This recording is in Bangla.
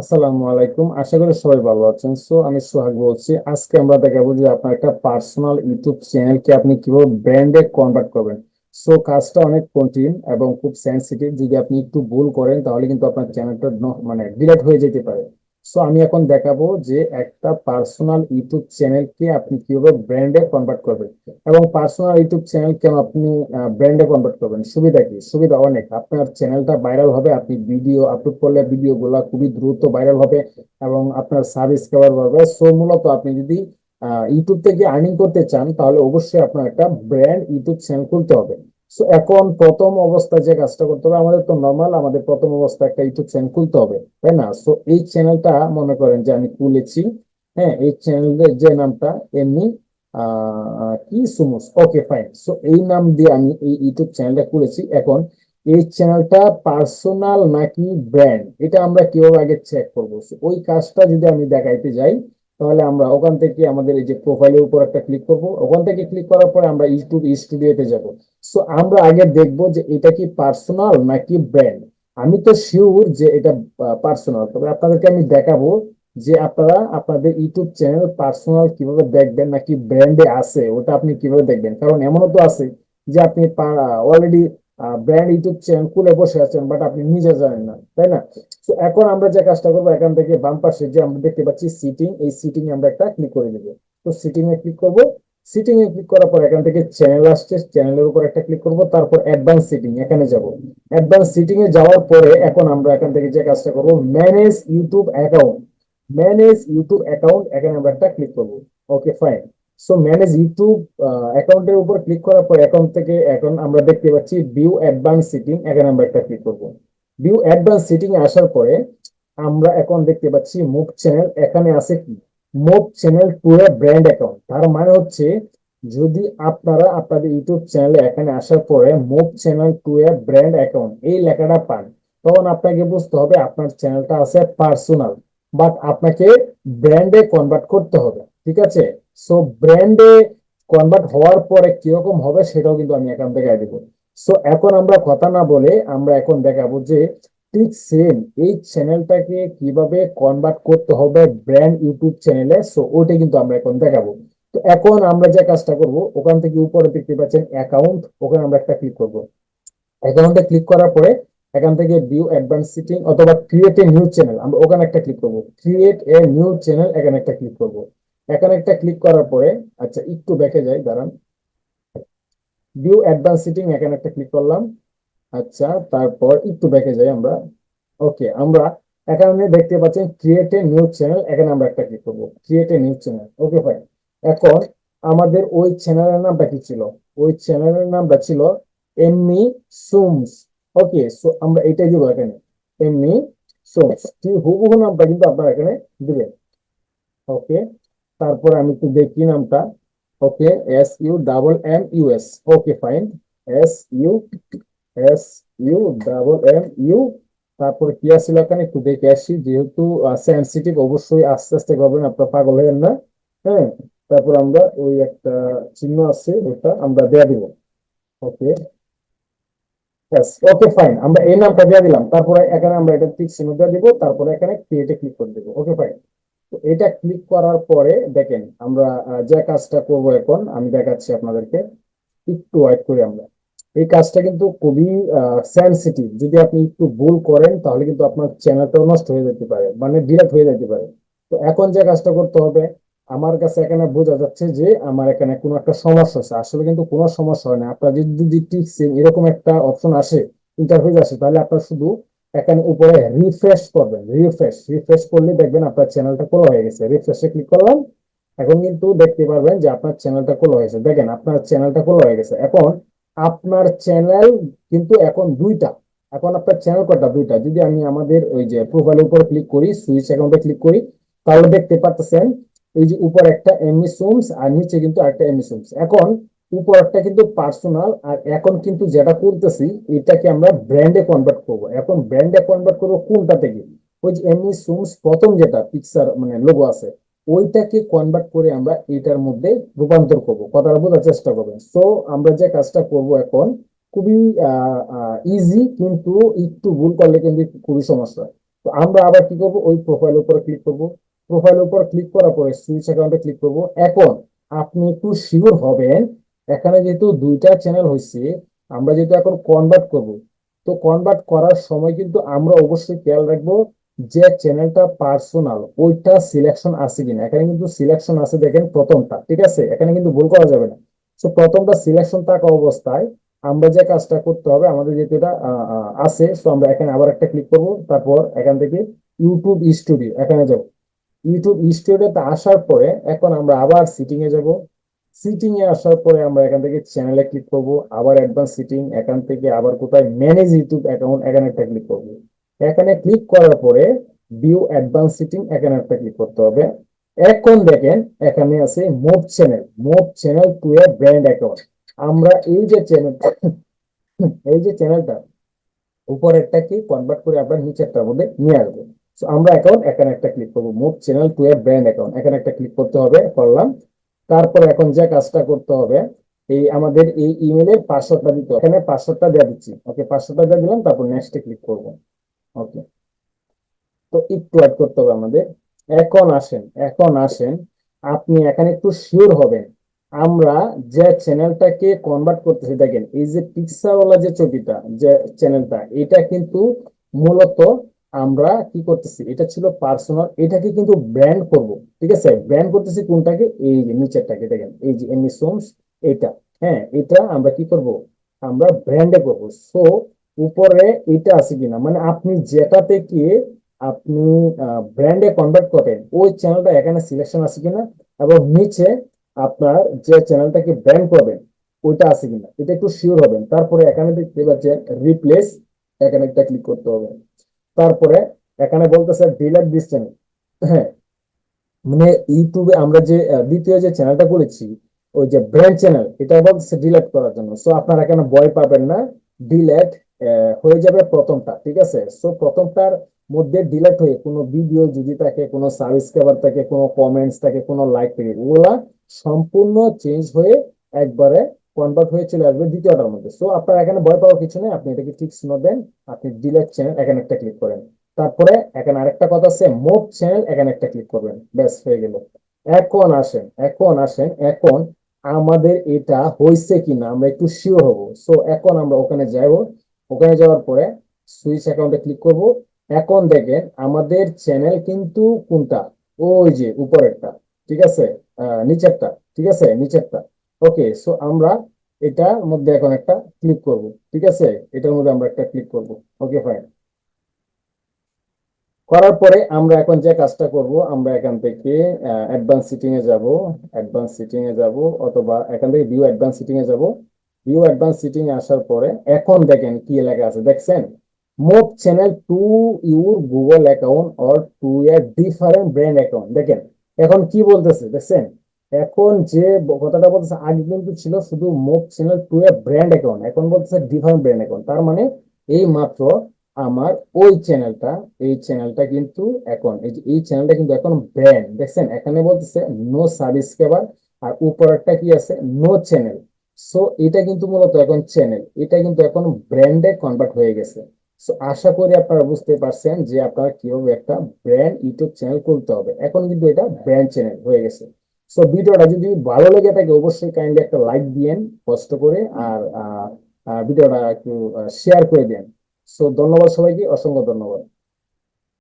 আসসালামু আলাইকুম, আশা করি সবাই ভালো আছেন। আমি সোহাগ বলছি। আজকে আমরা দেখাবো যে আপনার একটা পার্সোনাল ইউটিউব চ্যানেলকে আপনি কিভাবে ব্র্যান্ডে কনভার্ট করবেন। কাজটা অনেক কঠিন এবং খুব সেনসিটিভ। যদি আপনি একটু ভুল করেন তাহলে কিন্তু আপনার চ্যানেলটা মানে ডিলিট হয়ে যেতে পারে। আমি এখন দেখাবো যে একটা পার্সোনাল ইউটিউব চ্যানেলকে আপনি কিভাবে ব্র্যান্ডে কনভার্ট করবেন। এবং পার্সোনাল ইউটিউব চ্যানেল কেন আপনি ব্র্যান্ডে কনভার্ট করবেন, সুবিধা কি? সুবিধা অনেক। আপনার চ্যানেলটা ভাইরাল হবে, আপনি ভিডিও আপলোড করলে ভিডিও গুলা খুবই দ্রুত ভাইরাল হবে এবং আপনার সাবস্ক্রাইবার বাড়বে। মূলত আপনি যদি ইউটিউব থেকে আর্নিং করতে চান তাহলে অবশ্যই আপনার একটা ব্র্যান্ড ইউটিউব চ্যানেল খুলতে হবে। এখন প্রথম অবস্থায় যে কাজটা করতে হবে, আমাদের তো নর্মাল, আমাদের প্রথম অবস্থায় একটা ইউটিউব চ্যানেল খুলতে হবে, তাই না? এই চ্যানেলটা মনে করেন যে আমি খুলেছি। হ্যাঁ, এই চ্যানেলের যে নামটা এমনি কি সুমুস, ওকে ফাইন। এই নাম দিয়ে আমি এই ইউটিউব চ্যানেলটা খুলেছি। এখন এই চ্যানেলটা পার্সোনাল নাকি ব্র্যান্ড, এটা আমরা কিভাবে আগে চেক করবো? ওই কাজটা যদি আমি দেখাইতে যাই তাহলে আমরা ওখান থেকে আমাদের এই যে প্রোফাইলের উপর একটা ক্লিক করব। ওখান থেকে ক্লিক করার পরে আমরা ইউটিউব স্টুডিওতে যাব। আমরা আগে দেখবো যে এটা কি পার্সোনাল নাকি ব্র্যান্ড। আমি তো শিওর যে এটা পার্সোনাল, তবে আপনাদেরকে আমি দেখাবো যে আপনারা আপনাদের ইউটিউব চ্যানেল পার্সোনাল কিভাবে দেখবেন নাকি ব্র্যান্ডে আছে ওটা আপনি কিভাবে দেখবেন। কারণ এমনও তো আছে যে আপনি অলরেডি ব্র্যান্ড ইউটিউব চ্যানেল খুলে বসে আছেন, বাট আপনি নিজে জানেন না, তাই না? এখন আমরা যে কাজটা করবো, এখান থেকে বাম পাশে যে আমরা দেখতে পাচ্ছি সিটিং, এই সিটিং এ আমরা একটা ক্লিক করে দেবো। সিটিং এ ক্লিক করবো। সিটিং এ ক্লিক করার পর এখান থেকে চ্যানেল আসছে, চ্যানেলের উপর একটা ক্লিক করবো, তারপর অ্যাডভান্স সিটিং এখানে যাব। অ্যাডভান্স সিটিং এ যাওয়ার পরে এখন আমরা এখান থেকে যে কাজটা করবো, manage YouTube account. Manage YouTube account, এখানে আমরা একটা ক্লিক করবো। Okay fine. ম্যানেজ ইউটিউব অ্যাকাউন্টের উপর ক্লিক করার পর অ্যাকাউন্ট থেকে এখন আমরা দেখতে পাচ্ছি ভিউ অ্যাডভান্স সিটিং, এখানে আমরা একটা ক্লিক করবো। ভিউ অ্যাডভান্স সিটিং এ আসার পরে আমরা এখন দেখতে পাচ্ছি মুভ চ্যানেল, এখানে আছে কি মুভ চ্যানেল টু এ ব্র্যান্ড অ্যাকাউন্ট। তার মানে হচ্ছে যদি আপনারা আপনাদের ইউটিউব চ্যানেলে এখানে আসার পরে মুভ চ্যানেল টু এ ব্র্যান্ড অ্যাকাউন্ট এই লেখাটা পান, তখন আপনাকে বুঝতে হবে আপনার চ্যানেলটা আছে পার্সোনাল, বাট আপনাকে ব্র্যান্ডে কনভার্ট করতে হবে। ঠিক আছে? ব্র্যান্ডে কনভার্ট হওয়ার পরে কিরকম হবে সেটাও কিন্তু আমি এখান থেকে দিব। এখন আমরা কথা না বলে আমরা এখন দেখাবো যে ঠিক সেম এই চ্যানেলটাকে কিভাবে কনভার্ট করতে হবে ব্র্যান্ড ইউটিউব চ্যানেলে। ওইটা কিন্তু আমরা এখন দেখাবো। এখন আমরা যে কাজটা করব, ওখান থেকে উপরে দেখতে পাচ্ছেন অ্যাকাউন্ট, ওখানে আমরা একটা ক্লিক করব। অ্যাকাউন্টে ক্লিক করার পরে এখান থেকে ভিউ অ্যাডভান্স সিটিং অথবা ক্রিয়েট এ নিউ চ্যানেল, আমরা ওখানে একটা ক্লিক করব। ক্রিয়েট এ নিউ চ্যানেল, এখানে একটা ক্লিক করব। এখানে একটা ক্লিক করার পরে, আচ্ছা একটু ব্যাকে যাই, দাঁড়ান। ভিউ অ্যাডভান্স সিটিং, এখানে একটা ক্লিক করলাম। আচ্ছা, তারপর একটু ব্যাকে যাই আমরা। ওকে, আমরা এখানে দেখতে পাচ্ছেন ক্রিয়েট এ নিউ চ্যানেল, এখানে আমরা একটা ক্লিক করব। Create a new channel, okay fine. এখন আমাদের ওই চ্যানেলের নামটা কি ছিল? ওই চ্যানেলের নামটা ছিল এমনি সুমস। ওকে, আমরা এটাই দিব এখানে, এমনি সুমস। ঠিক হুবহু নামটা কিন্তু আপনারা এখানে দিবেন। ওকে, তারপর আমি একটু দেখি নামটা। Okay, SUMMUS, okay fine. SU SU U. তারপরে কি আসছিল এখানে একটু দেখে আসি, যেহেতু সেন্সিটিভ, অবশ্যই আস্তে আস্তে করবেন, আপনার পাগল হবেন না। হ্যাঁ, তারপর আমরা ওই একটা চিহ্ন আছে ওটা আমরা দেয়া দিব। ওকে, ওকে ফাইন, আমরা এই নামটা দিয়ে দিলাম। তারপরে এখানে আমরা এটা ঠিক চিহ্ন দিয়ে দিব, তারপরে এখানে ক্রিয়েটে ক্লিক করে দিব। Okay fine. তো এটা ক্লিক করার পরে দেখেন আমরা যে কাজটা করব এখন আমি দেখাচ্ছি আপনাদেরকে। একটু ওয়েট করি আমরা। এই কাজটা কিন্তু খুবই সেনসিটিভ, যদি আপনি একটু ভুল করেন তাহলে কিন্তু আপনার চ্যানেলটাও নষ্ট হয়ে যেতে পারে, মানে ডিলেট হয়ে যেতে পারে। তো এখন যে কাজটা করতে হবে, আমার কাছে এখানে বোঝা যাচ্ছে যে আমার এখানে কোনো একটা সমস্যা আছে। আসলে কিন্তু কোনো সমস্যা হয় না। আপনার যদি ঠিক এরকম একটা অপশন আসে, ইন্টারফেস আসে, তাহলে আপনার শুধু এখানে উপরে রিফ্রেশ করবেন। রিফ্রেশ রিফ্রেশ করলে দেখবেন আপনার চ্যানেলটা খোলা হয়ে গেছে। রিফ্রেশে ক্লিক করলাম, এখন কিন্তু দেখতে পারবেন যে আপনার চ্যানেলটা খোলা হয়েছে। দেখেন আপনার চ্যানেলটা খোলা হয়ে গেছে। এখন আপনার চ্যানেল কিন্তু এখন দুইটা। এখন আপনার চ্যানেল কটা? দুইটা। যদি আমি আমাদের ওই যে প্রোফাইলের উপর ক্লিক করি, সুইচ অ্যাকাউন্টে ক্লিক করি, তাহলে দেখতে পাচ্ছেন এই যে উপর একটা এমনি সুমস আর নিচে কিন্তু আরেকটা এমনি সুমস। এখন উপরটা কিন্তু পার্সোনাল, আর এখন কিন্তু যেটা করতেছি এটাকে আমরা ব্র্যান্ডে কনভার্ট করব। এখন ব্র্যান্ডে কনভার্ট করবো কোনটা থেকে? ওই যে এমনি সুমস প্রথম যেটা পিকচার মানে লোগো আছে, ওইটাকে কনভার্ট করে আমরা এটার মধ্যে রূপান্তর করব। কথাটা বোঝার চেষ্টা করবেন। আমরা যে কাজটা করব এখন খুবই ইজি, কিন্তু একটু ভুল করলে কিন্তু খুবই সমস্যা হয়। তো আমরা আবার কি করব, ওই প্রোফাইল উপরে ক্লিক করব। প্রোফাইল উপর ক্লিক করার পরে সুইচ অ্যাকাউন্টে ক্লিক করব। এখন আপনি একটু শিওর হবেন, এখানে যেহেতু দুইটা চ্যানেল হয়েছে, আমরা যেহেতু এখন কনভার্ট করব, তো কনভার্ট করার সময় কিন্তু আমরা অবশ্যই খেয়াল রাখবো যে চ্যানেলটা পার্সোনাল ওইটা সিলেকশন আছে কিনা। এখানে কিন্তু সিলেকশন আছে, দেখেন প্রথমটা, ঠিক আছে, এখানে কিন্তু ভুল করা যাবে না। তো প্রথমটা সিলেকশন থাকা অবস্থায় আমরা যে কাজটা করতে হবে, আমাদের যেহেতু এটা আছে, তো আমরা এখানে আবার একটা ক্লিক করব। তারপর এখান থেকে ইউটিউব স্টুডিও এখানে যাব। ইউটিউব স্টুডিওতে আসার পরে এখন আমরা আবার সিটিং এ যাব। সিটিং এ আসার পরে আমরা এখান থেকে চ্যানেলে ক্লিক করব, আবার অ্যাডভান্স সিটিং, এখান থেকে আবার কোথায় ম্যানেজ ইউটিউব অ্যাকাউন্ট, এখানে একটা ক্লিক করব। এখানে ক্লিক করার পরে ভিউ অ্যাডভান্স সিটিং, এখানে একটা ক্লিক করতে হবে। এখন দেখেন এখানে আছে মুভ চ্যানেল টু এ ব্র্যান্ড অ্যাকাউন্ট। আমরা এই যে চ্যানেলটা উপরেরটাকে কনভার্ট করে আমরা নিচেরটার মধ্যে নিয়ে আসবো। তো আমরা অ্যাকাউন্ট এখানে একটা ক্লিক করবো, মুভ চ্যানেল টু এ ব্র্যান্ড অ্যাকাউন্ট, এখানে একটা ক্লিক করতে হবে, করলাম। তারপর এখন যে কাজটা করতে হবে, এই আমাদের এই ইমেলের পাসওয়ার্ডটা দিতে হবে। এখানে পাসওয়ার্ডটা দেওয়া দিচ্ছি, ওকে, পাসওয়ার্ডটা দিয়ে দিলাম, তারপর নেক্সটে ক্লিক করবো। ওকে, তো একটু অ্যাড করতে হবে আমাদের। এখন আসেন আপনি এখানে একটু শিওর হবেন, আমরা যে চ্যানেলটাকে কনভার্ট করতেছি, দেখেন এই যে পিকচারওয়ালা যে ছবিটা, যে চ্যানেলটা, এটা কিন্তু মূলত আমরা কি করতেছি, এটা ছিল পার্সোনাল, এটাকে কিন্তু ব্র্যান্ড করব। ঠিক আছে, ব্র্যান্ড করতেছি কোনটাকে, এই যে নিচেরটাকে দেখেন, এই যে এমনি সোমস, এটা, হ্যাঁ, এটা আমরা কি করব, আমরা ব্র্যান্ডে করব। সো উপরে এটা আছে কিনা, মানে আপনি যেটা থেকে আপনি ব্র্যান্ডে কনভার্ট করেন ওই চ্যানেলটা এখানে সিলেকশন আছে কিনা, এবং নিচে আপনার যে চ্যানেলটাকে ব্র্যান্ড করবেন ওইটা আছে কিনা, এটা একটু শিওর হবেন। তারপরে এখানে দেখতে পাচ্ছেন রিপ্লেস, এখানে একটা ক্লিক করতে হবে। তারপরে এখানে বলতেছে ডিলেট দিস চ্যানেল। হ্যাঁ, মানে ইউটিউবে আমরা যে দ্বিতীয় যে চ্যানেলটা করেছি, ওই যে ব্র্যান্ড চ্যানেল, এটা বলছে ডিলেট করার জন্য। সো আপনারা এখানে ভয় পাবেন না, ডিলেট হয়ে যাবে প্রথমটা, ঠিক আছে। সো প্রথমটার মধ্যে ডিলেট হয়ে কোনো ভিডিও যদি থাকে, কোনো সাবস্ক্রাইবার থাকে, কোনো কমেন্টস থাকে, কোনো লাইক থাকে, ওগুলা সম্পূর্ণ চেঞ্জ হয়ে একবারে কনভার্ট হয়ে চলে আসবে দ্বিতীয়টার মধ্যে। সো আপনার এখানে ভয় পাওয়ার কিছু নেই, আপনি এটাকে ঠিক শুনে দেন, আপনি ডিলেট চ্যানেল এখানে একটা ক্লিক করেন। তারপরে এখানে আরেকটা কথা আছে, মুভ চ্যানেল, এখানে একটা ক্লিক করবেন, ব্যাস হয়ে গেল। এখন আমাদের এটা হয়েছে কিনা আমরা একটু শিওর হব। সো এখন আমরা ওখানে যাব, ওখানে যাওয়ার পরে সুইচ অ্যাকাউন্টে ক্লিক করব। এখন দেখেন আমাদের চ্যানেল কিন্তু কোনটা, ওই যে উপরেরটা, ঠিক আছে, নিচেরটা, ঠিক আছে, নিচেরটা। ওকে, সো আমরা এটার মধ্যে এখন একটা ক্লিক করব, ঠিক আছে, এটার মধ্যে আমরা একটা ক্লিক করব। ওকে, ফাইন। করার পরে আমরা এখন যে কাজটা করব, আমরা এখান থেকে অ্যাডভান্স সিটিং এ যাব, অ্যাডভান্স সিটিং এ যাব, অথবা এখান থেকে ভিউ অ্যাডভান্স সিটিং এ যাব। ভিউ অ্যাডভান্স সিটিং এ আসার পরে এখন দেখেন কি লেখা আছে, দেখছেন, move channel to your Google account or to a different brand account. দেখেন এখন কি বলতেছে, দেখছেন, এখন যে কথাটা বলতেছে, আগে কিন্তু ছিল শুধু মুভ চ্যানেল টু এ ব্র্যান্ড অ্যাকাউন্ট, এখন বলতেছে ডিফারেন্ট ব্র্যান্ড অ্যাকাউন্ট। তার মানে এই মাত্র আমার ওই চ্যানেলটা, এই চ্যানেলটা কিন্তু এখন এই যে এই চ্যানেলটা কিন্তু এখন ব্র্যান্ড, দেখছেন এখানে বলতেছে নো সাবস্ক্রাইবার, আর উপরেরটা কি আছে, নো চ্যানেল। সো এটা কিন্তু মূলত এখন চ্যানেল, এটা কিন্তু এখন ব্র্যান্ডে কনভার্ট হয়ে গেছে। সো আশা করি আপনারা বুঝতে পারছেন যে আপনারা কিভাবে একটা ব্র্যান্ড ইউটিউব চ্যানেল খুলতে হবে, এখন কিন্তু এটা ব্র্যান্ড চ্যানেল হয়ে গেছে। সো ভিডিওটা যদি ভালো লেগে থাকে অবশ্যই কাইন্ডলি একটা লাইক দিয়েন কষ্ট করে, আর ভিডিওটা একটু শেয়ার করে দেন। সো ধন্যবাদ সবাইকে, অসংখ্য ধন্যবাদ।